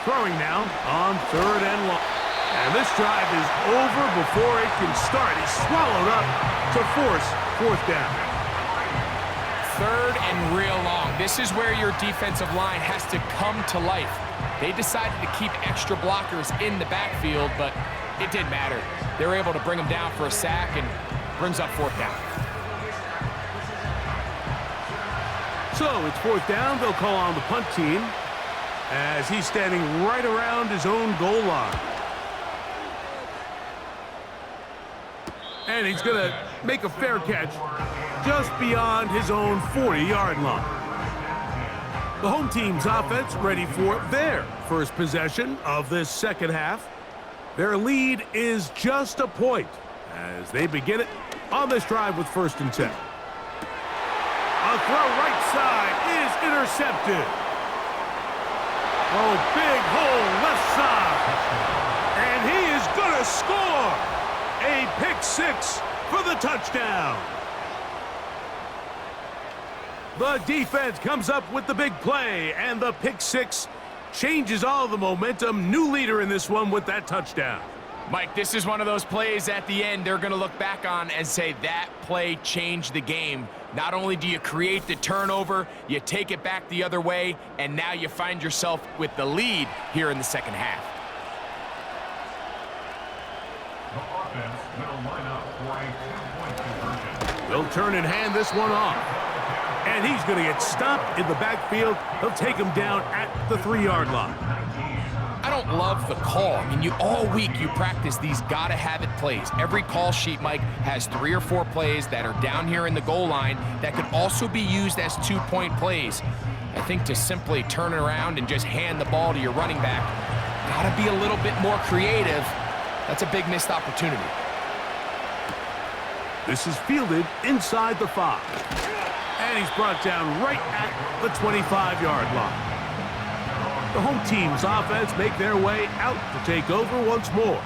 Throwing now on 3rd and long. And this drive is over before it can start. He's swallowed up to force 4th down. 3rd and real long. This is where your defensive line has to come to life. They decided to keep extra blockers in the backfield, but it didn't matter. They were able to bring him down for a sack and brings up 4th down. So it's 4th down. They'll call on the punt team as he's standing right around his own goal line. And he's going to make a fair catch just beyond his own 40-yard line. The home team's offense ready for their first possession of this second half. Their lead is just a point as they begin it on this drive with 1st and 10. A throw right side is intercepted. Oh, big hole left side. And he is going to score. A pick 6 for the touchdown. The defense comes up with the big play, and the pick 6 changes all the momentum. New leader in this one with that touchdown. Mike, this is one of those plays at the end they're going to look back on and say that play changed the game. Not only do you create the turnover, you take it back the other way, and now you find yourself with the lead here in the second half. The offense will line up for a 2-point conversion. They'll turn and hand this one off. And he's going to get stopped in the backfield. They'll take him down at the 3-yard line. I don't love the call. I mean, all week you practice these gotta-have-it plays. Every call sheet, Mike, has 3 or 4 plays that are down here in the goal line that could also be used as 2-point plays. I think to simply turn it around and just hand the ball to your running back, gotta be a little bit more creative. That's a big missed opportunity. This is fielded inside the 5. And he's brought down right at the 25-yard line. The home team's offense make their way out to take over once more.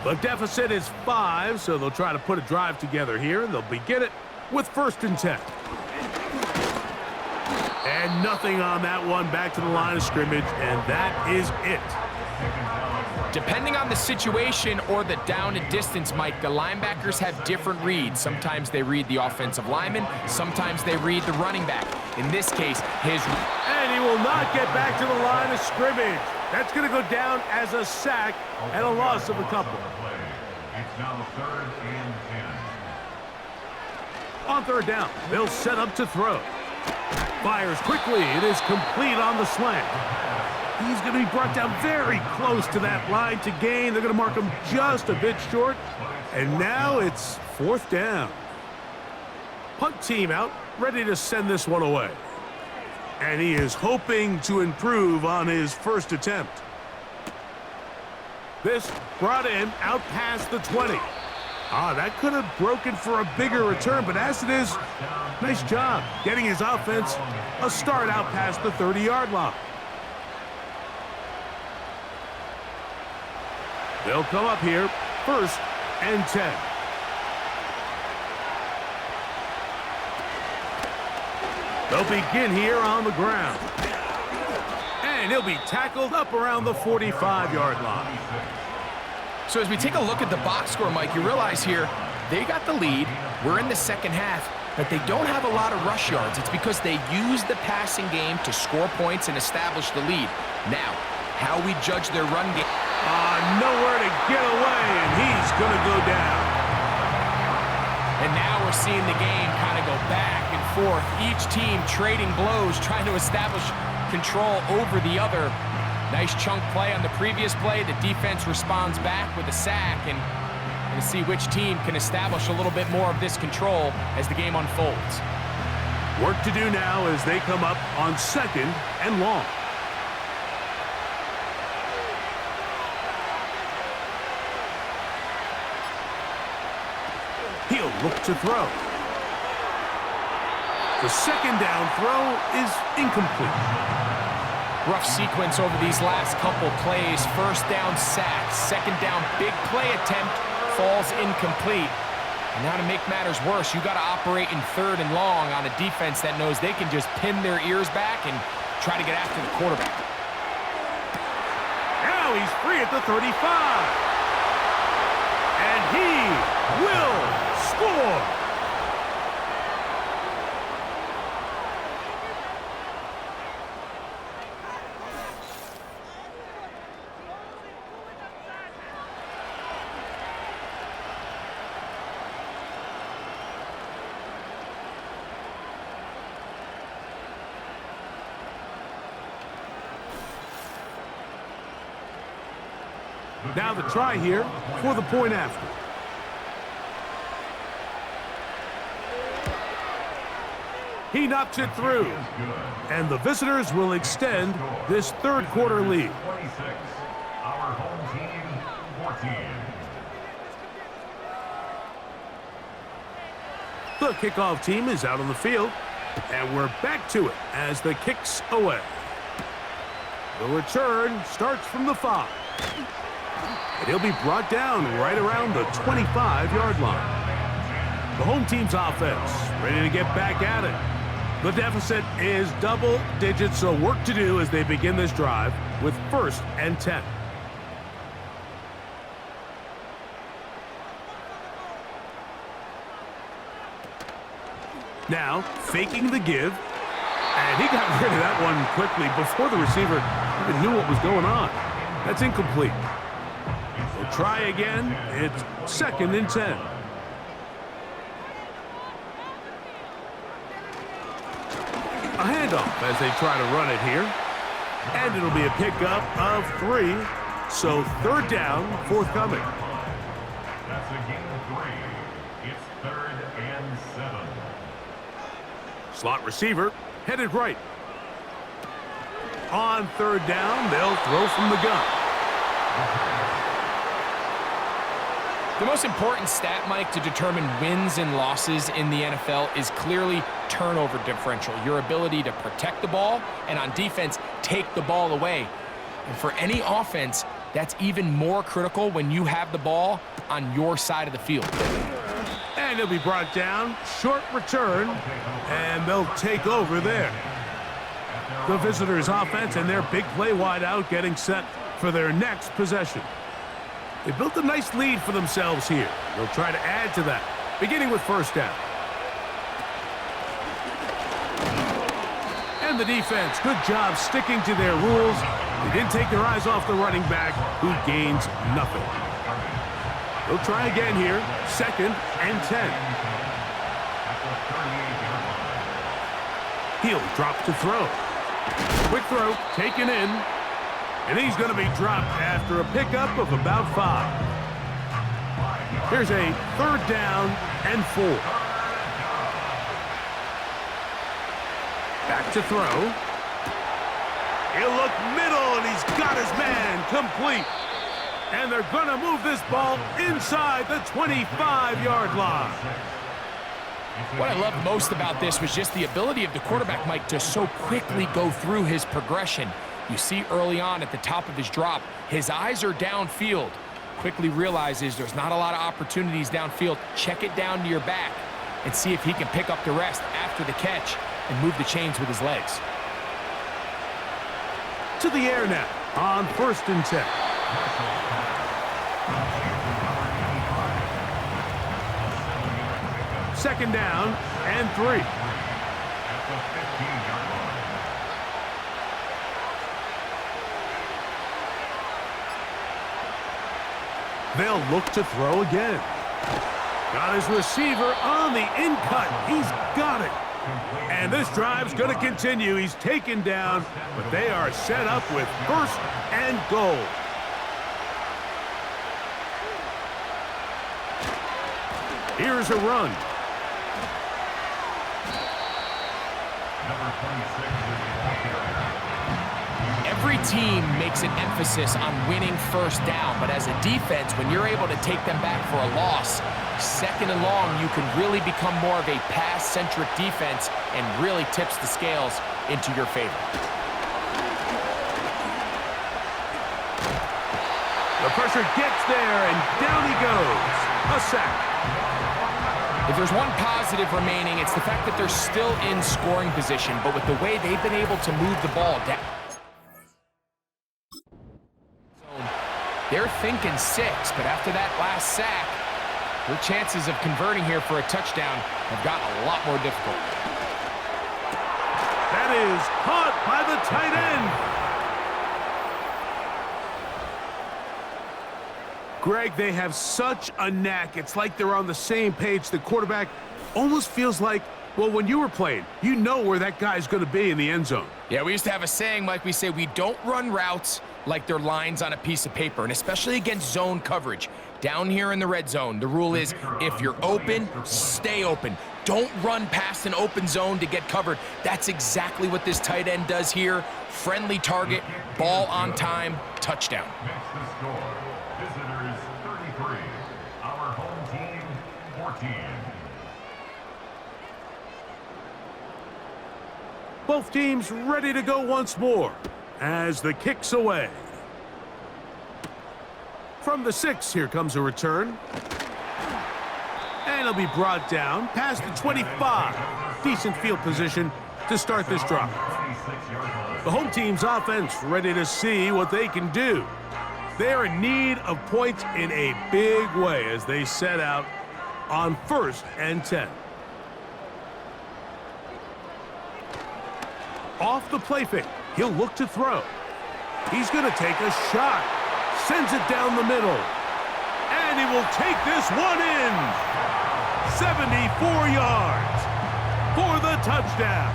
The deficit is 5, so they'll try to put a drive together here, and they'll begin it with 1st and 10. And nothing on that one, back to the line of scrimmage, and that is it. Depending on the situation or the down and distance, Mike, the linebackers have different reads. Sometimes they read the offensive lineman, sometimes they read the running back. In this case, And he will not get back to the line of scrimmage. That's going to go down as a sack and a loss of a couple. It's now 3rd and 10. On 3rd down, they'll set up to throw. Fires quickly. It is complete on the slant. He's going to be brought down very close to that line to gain. They're going to mark him just a bit short. And now it's 4th down. Punt team out, ready to send this one away. And he is hoping to improve on his first attempt. This brought in out past the 20. That could have broken for a bigger return, but as it is, nice job getting his offense a start out past the 30-yard line. They'll come up here, 1st and 10. They'll begin here on the ground. And he'll be tackled up around the 45-yard line. So as we take a look at the box score, Mike, you realize here they got the lead. We're in the second half, but they don't have a lot of rush yards. It's because they use the passing game to score points and establish the lead. Now, how we judge their run game. Nowhere to get away, and he's going to go down. And now we're seeing the game kind of go back and forth. Each team trading blows, trying to establish control over the other. Nice chunk play on the previous play. The defense responds back with a sack, and we'll see which team can establish a little bit more of this control as the game unfolds. Work to do now as they come up on 2nd and long. He'll look to throw. The 2nd down throw is incomplete. Rough sequence over these last couple plays. 1st down sack, 2nd down big play attempt, falls incomplete. And now to make matters worse, you got to operate in 3rd and long on a defense that knows they can just pin their ears back and try to get after the quarterback. Now he's free at the 35. And he will score. Now the try here for the point after. He knocks it through. And the visitors will extend this third quarter lead. 26, our home team, 14. The kickoff team is out on the field. And we're back to it as the kick's away. The return starts from the 5. And he'll be brought down right around the 25-yard line. The home team's offense ready to get back at it. The deficit is double digits, so work to do as they begin this drive with 1st and 10. Now, faking the give. And he got rid of that one quickly before the receiver even knew what was going on. That's incomplete. We'll try again. It's 2nd and 10. A handoff as they try to run it here. And it'll be a pickup of 3. So 3rd down, forthcoming. That's a gain of 3. It's 3rd and 7. Slot receiver headed right. On 3rd down, they'll throw from the gun. The most important stat, Mike, to determine wins and losses in the NFL is clearly turnover differential, your ability to protect the ball and on defense, take the ball away. And for any offense, that's even more critical when you have the ball on your side of the field. And he'll be brought down, short return, and they'll take over there. The visitors' offense and their big play wide out getting set for their next possession. They built a nice lead for themselves here. They'll try to add to that, beginning with 1st down. And the defense, good job sticking to their rules. They didn't take their eyes off the running back, who gains nothing. They'll try again here, 2nd and 10. He'll drop to throw. Quick throw, taken in. And he's going to be dropped after a pickup of about 5. Here's a 3rd down and 4. Back to throw. He'll look middle, and he's got his man complete. And they're going to move this ball inside the 25-yard line. What I loved most about this was just the ability of the quarterback, Mike, to so quickly go through his progression. You see early on at the top of his drop, his eyes are downfield. Quickly realizes there's not a lot of opportunities downfield. Check it down to your back and see if he can pick up the rest after the catch and move the chains with his legs. To the air now on 1st and 10. Second down and 3. They'll look to throw again. Got his receiver on the in-cut. He's got it. And this drive's going to continue. He's taken down, but they are set up with 1st and goal. Here's a run. Every team makes an emphasis on winning 1st down, but as a defense, when you're able to take them back for a loss, 2nd and long, you can really become more of a pass-centric defense and really tips the scales into your favor. The pressure gets there, and down he goes. A sack. If there's one positive remaining, it's the fact that they're still in scoring position, but with the way they've been able to move the ball down, They're thinking 6, but after that last sack, their chances of converting here for a touchdown have gotten a lot more difficult. That is caught by the tight end. Greg, they have such a knack. It's like they're on the same page. The quarterback almost feels like, well, when you were playing, you know where that guy's going to be in the end zone. Yeah, we used to have a saying, Mike, we say we don't run routes like they're lines on a piece of paper, and especially against zone coverage. Down here in the red zone, the rule is if you're open, stay open. Don't run past an open zone to get covered. That's exactly what this tight end does here. Friendly target, ball on time, touchdown. Makes the score. Visitors 33. Our home team 14. Both teams ready to go once more as the kick's away. From the 6, here comes a return. And it'll be brought down past the 25. Decent field position to start this drive. The home team's offense ready to see what they can do. They're in need of points in a big way as they set out on 1st and 10. Off the play fake, he'll look to throw. He's going to take a shot. Sends it down the middle. And he will take this one in. 74 yards for the touchdown.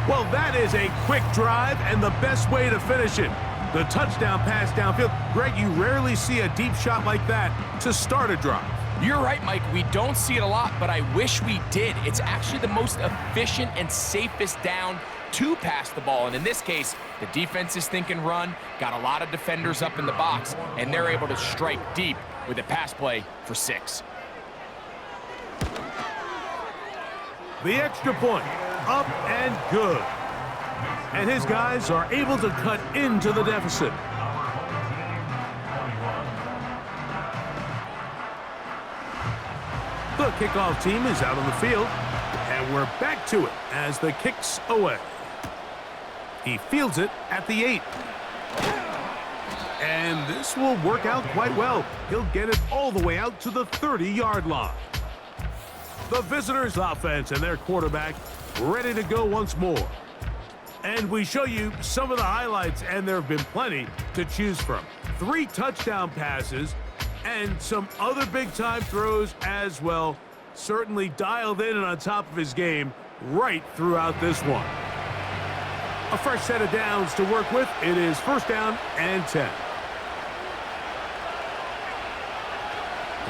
Well, that is a quick drive and the best way to finish it. The touchdown pass downfield. Greg, you rarely see a deep shot like that to start a drive. You're right, Mike. We don't see it a lot, but I wish we did. It's actually the most efficient and safest down to pass the ball. And in this case, the defense is thinking run, got a lot of defenders up in the box, and they're able to strike deep with a pass play for 6. The extra point, up and good. And his guys are able to cut into the deficit. The kickoff team is out on the field, and we're back to it as the kick's away. He fields it at the 8. And this will work out quite well. He'll get it all the way out to the 30-yard line. The visitors' offense and their quarterback ready to go once more. And we show you some of the highlights, and there have been plenty to choose from. 3 touchdown passes and some other big-time throws as well. Certainly dialed in and on top of his game right throughout this one. A fresh set of downs to work with. It is 1st down and 10.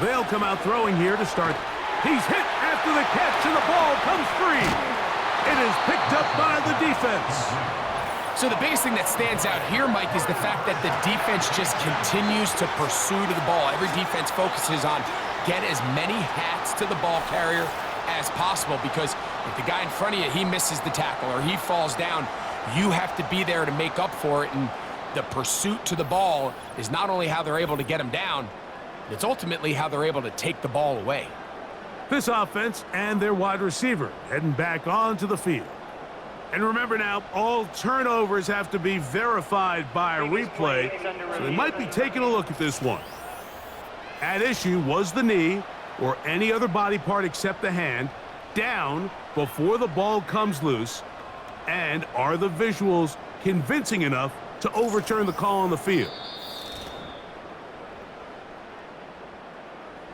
They'll come out throwing here to start. He's hit after the catch, and the ball comes free. It is picked up by the defense. So the biggest thing that stands out here, Mike, is the fact that the defense just continues to pursue to the ball. Every defense focuses on get as many hats to the ball carrier as possible, because if the guy in front of you, he misses the tackle or he falls down, you have to be there to make up for it. And the pursuit to the ball is not only how they're able to get him down, it's ultimately how they're able to take the ball away. This offense and their wide receiver heading back onto the field. And remember now, all turnovers have to be verified by a replay, so they might be taking a look at this one. At issue was the knee, or any other body part except the hand, down before the ball comes loose, and are the visuals convincing enough to overturn the call on the field?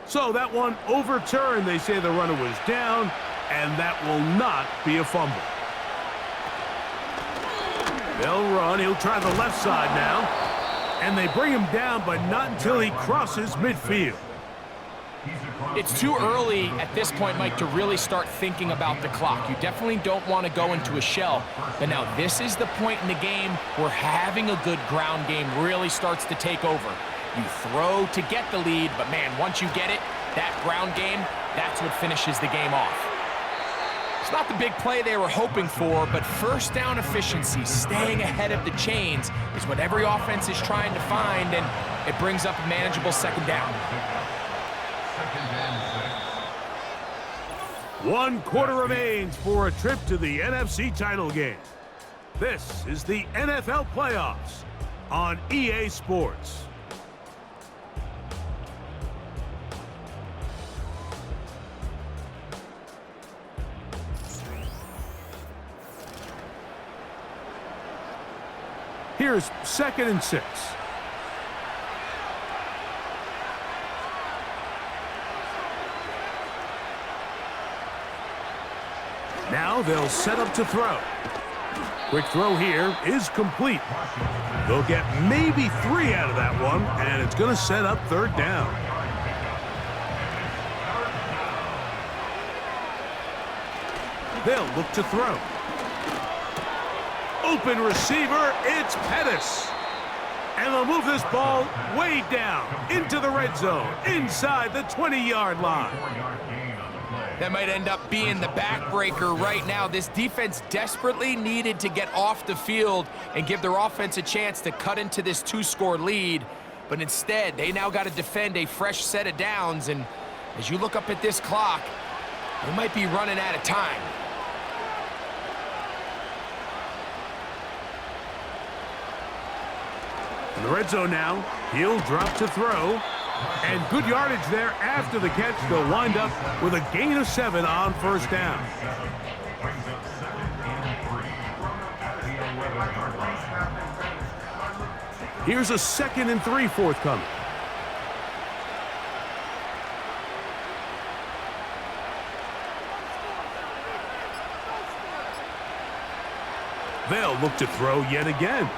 So that one overturned. They say the runner was down, and that will not be a fumble. They'll run. He'll try the left side now. And they bring him down, but not until he crosses midfield. It's too early at this point, Mike, to really start thinking about the clock. You definitely don't want to go into a shell. But now this is the point in the game where having a good ground game really starts to take over. You throw to get the lead, but man, once you get it, that ground game, that's what finishes the game off. It's not the big play they were hoping for, but 1st down efficiency, staying ahead of the chains, is what every offense is trying to find, and it brings up a manageable 2nd down. 1 quarter remains for a trip to the NFC title game. This is the NFL playoffs. on EA Sports. Here's 2nd and 6. Now they'll set up to throw. Quick throw here is complete. They'll get maybe 3 out of that one, and it's going to set up 3rd down. They'll look to throw. Open receiver, it's Pettis. And they'll move this ball way down into the red zone, inside the 20-yard line. That might end up being the backbreaker right now. This defense desperately needed to get off the field and give their offense a chance to cut into this 2-score lead. But instead, they now got to defend a fresh set of downs. And as you look up at this clock, they might be running out of time. In the red zone now, he'll drop to throw. And good yardage there after the catch. They'll wind up with a gain of 7 on 1st down. Here's a 2nd and 3 forthcoming. They'll look to throw yet again.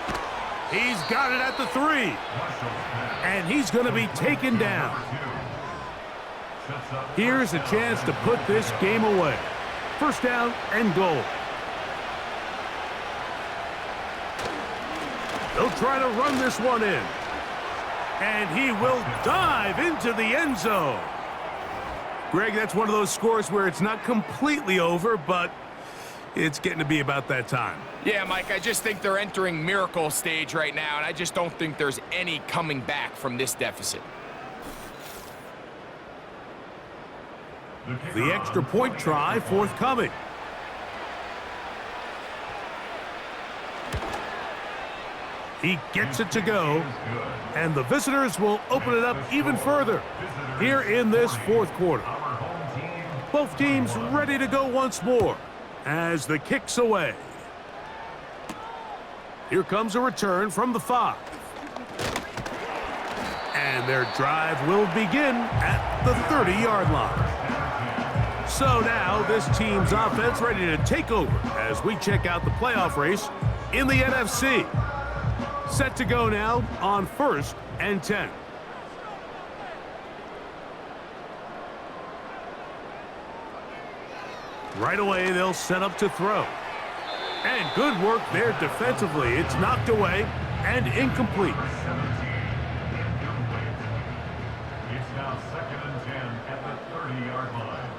He's got it at the 3. And he's going to be taken down. Here's a chance to put this game away. 1st down and goal. They'll try to run this one in. And he will dive into the end zone. Greg, that's one of those scores where it's not completely over, but it's getting to be about that time. Yeah, Mike, I just think they're entering miracle stage right now, and I just don't think there's any coming back from this deficit. The extra point try forthcoming. He gets it to go, and the visitors will open it up even further here in this 4th quarter. Both teams ready to go once more as the kick's away. Here comes a return from the 5. And their drive will begin at the 30-yard line. So now this team's offense ready to take over as we check out the playoff race in the NFC. Set to go now on 1st and 10. Right away, they'll set up to throw. And good work there defensively. It's knocked away and incomplete. It's now 2nd and 10 at the 30-yard line.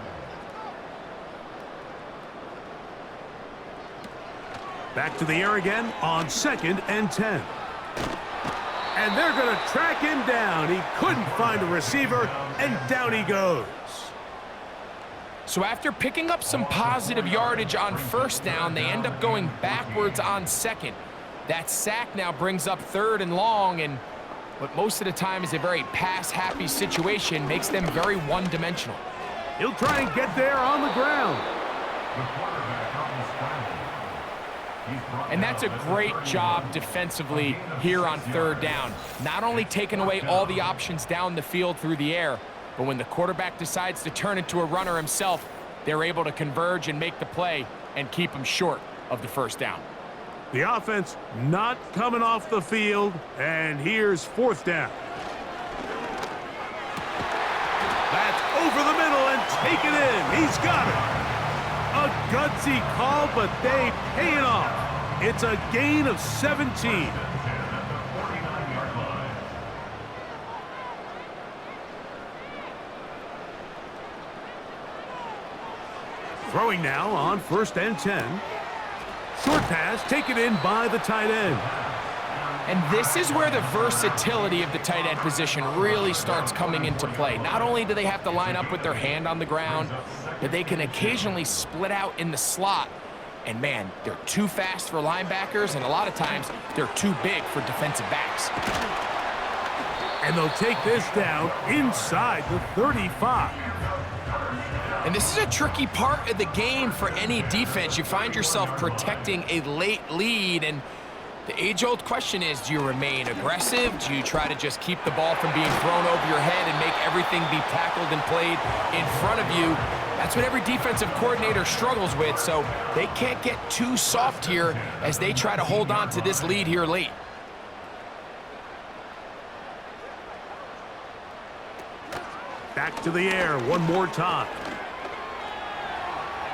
Back to the air again on 2nd and 10. And they're going to track him down. He couldn't find a receiver, and down he goes. So after picking up some positive yardage on 1st down, they end up going backwards on 2nd. That sack now brings up 3rd and long, and what most of the time is a very pass-happy situation makes them very one-dimensional. He'll try and get there on the ground. And that's a great job defensively here on 3rd down. Not only taking away all the options down the field through the air, but when the quarterback decides to turn into a runner himself, they're able to converge and make the play and keep him short of the 1st down. The offense not coming off the field, and here's 4th down. That's over the middle and taken in. He's got it. A gutsy call, but they pay it off. It's a gain of 17. Throwing now on 1st and 10. Short pass taken in by the tight end. And this is where the versatility of the tight end position really starts coming into play. Not only do they have to line up with their hand on the ground, but they can occasionally split out in the slot And man, they're too fast for linebackers, and a lot of times they're too big for defensive backs. And they'll take this down inside the 35. And this is a tricky part of the game for any defense. You find yourself protecting a late lead, and the age-old question is, do you remain aggressive? Do you try to just keep the ball from being thrown over your head and make everything be tackled and played in front of you? That's what every defensive coordinator struggles with, so they can't get too soft here as they try to hold on to this lead here late. Back to the air one more time.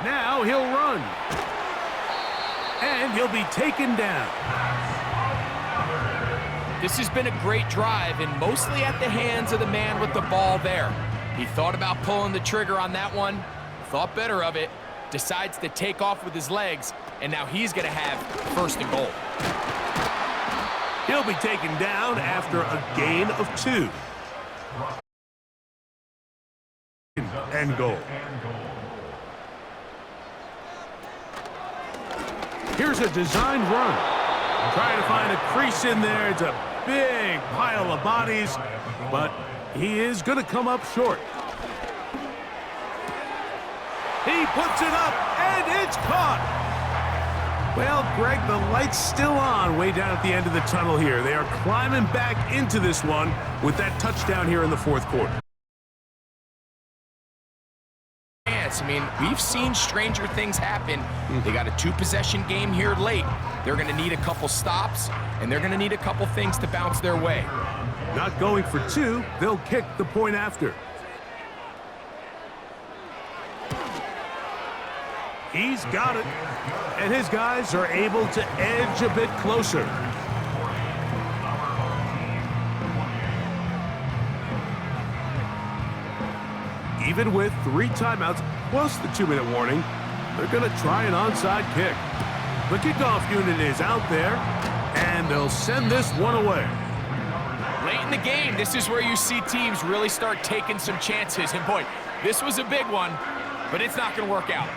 Now he'll run. And he'll be taken down. This has been a great drive, and mostly at the hands of the man with the ball there. He thought about pulling the trigger on that one, thought better of it, decides to take off with his legs, and now he's going to have first and goal. He'll be taken down after a gain of 2. And goal. Here's a designed run. Trying to find a crease in there. It's a big pile of bodies, but he is going to come up short. He puts it up, and it's caught. Well, Greg, the light's still on way down at the end of the tunnel here. They are climbing back into this one with that touchdown here in the fourth quarter. I mean, we've seen stranger things happen. They got a 2-possession game here late. They're going to need a couple stops, and they're going to need a couple things to bounce their way. Not going for 2, they'll kick the point after. He's got it, and his guys are able to edge a bit closer. Even with 3 timeouts plus the 2-minute warning, they're going to try an onside kick. The kickoff unit is out there, and they'll send this one away. Late in the game, this is where you see teams really start taking some chances. And boy, this was a big one, but it's not going to work out.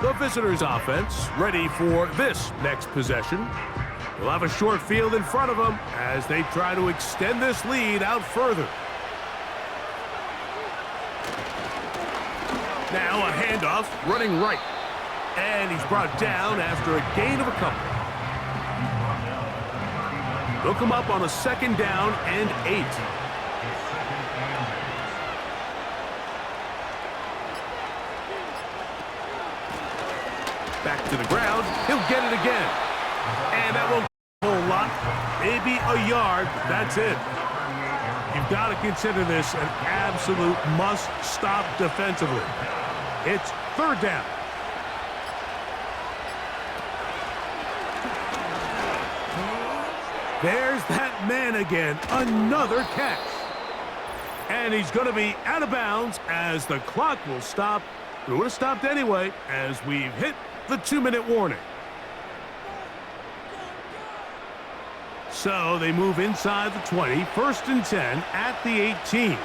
The visitors' offense ready for this next possession. They'll have a short field in front of them as they try to extend this lead out further. Now a handoff running right. And he's brought down after a gain of a couple. They'll come up on a 2nd down and 8. Back to the ground. He'll get it again. And that won't a whole lot. Maybe a yard. That's it. You've got to consider this an absolute must-stop defensively. It's 3rd down. There's that man again. Another catch. And he's going to be out of bounds as the clock will stop. It would have stopped anyway as we've hit the 2-minute warning. So they move inside the 20, 1st and 10 at the 18.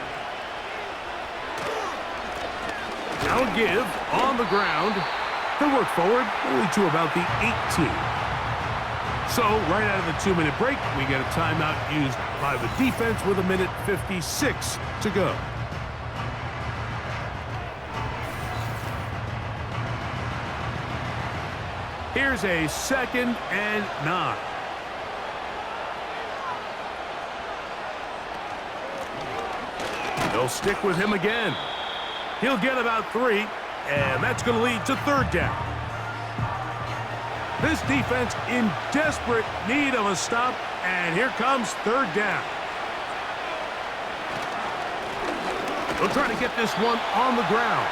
Now a give on the ground. They'll work forward only to about the 18. So right out of the 2-minute break, we get a timeout used by the defense with 1:56 to go. Here's a 2nd and 9. They'll stick with him again. He'll get about 3, and that's going to lead to 3rd down. This defense in desperate need of a stop, and here comes 3rd down. They'll try to get this one on the ground.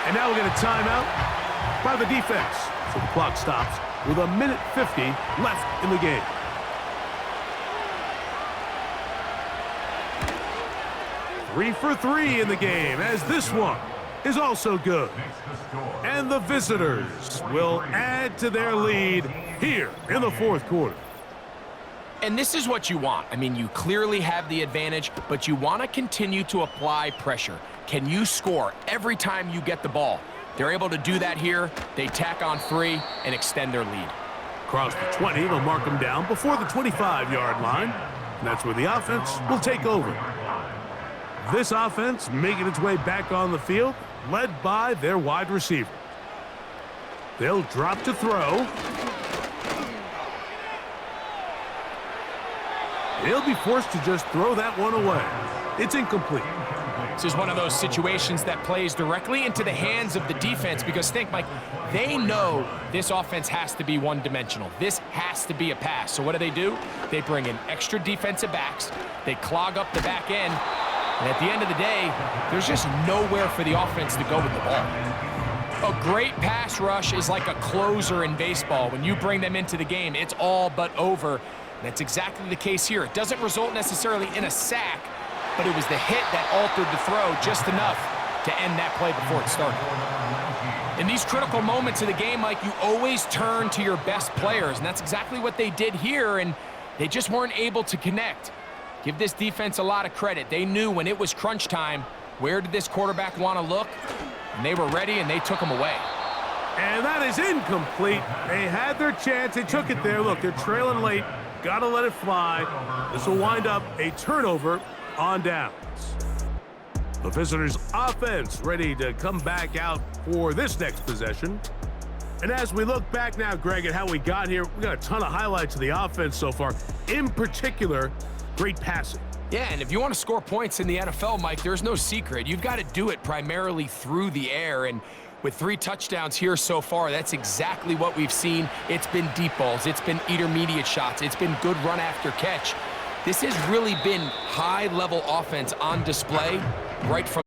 And now we'll get a timeout by the defense. So the clock stops with 1:50 left in the game. Three for 3 in the game, as this one is also good. And the visitors will add to their lead here in the 4th quarter. And this is what you want. I mean, you clearly have the advantage, but you want to continue to apply pressure. Can you score every time you get the ball? They're able to do that here. They tack on 3 and extend their lead. Across the 20, they'll mark them down before the 25-yard line. And that's where the offense will take over. This offense making its way back on the field, led by their wide receiver. They'll drop to throw. He'll be forced to just throw that one away. It's incomplete. This is one of those situations that plays directly into the hands of the defense because think, Mike, they know this offense has to be one-dimensional. This has to be a pass. So what do? They bring in extra defensive backs. They clog up the back end. And at the end of the day, there's just nowhere for the offense to go with the ball. A great pass rush is like a closer in baseball. When you bring them into the game, it's all but over. And that's exactly the case here. It doesn't result necessarily in a sack, but it was the hit that altered the throw just enough to end that play before it started. In these critical moments of the game, Mike, you always turn to your best players, and that's exactly what they did here, and they just weren't able to connect. Give this defense a lot of credit. They knew when it was crunch time, where did this quarterback want to look? And they were ready, and they took him away. And that is incomplete. They had their chance. They took it there. Look, they're trailing late. Got to let it fly. This will wind up a turnover on downs. The visitors' offense ready to come back out for this next possession. And as we look back now, Greg, at how we got here, we got a ton of highlights of the offense so far. In particular, great passing. Yeah, and if you want to score points in the NFL, Mike, there's no secret. You've got to do it primarily through the air, and with 3 touchdowns here so far, that's exactly what we've seen. It's been deep balls. It's been intermediate shots. It's been good run after catch. This has really been high-level offense on display right from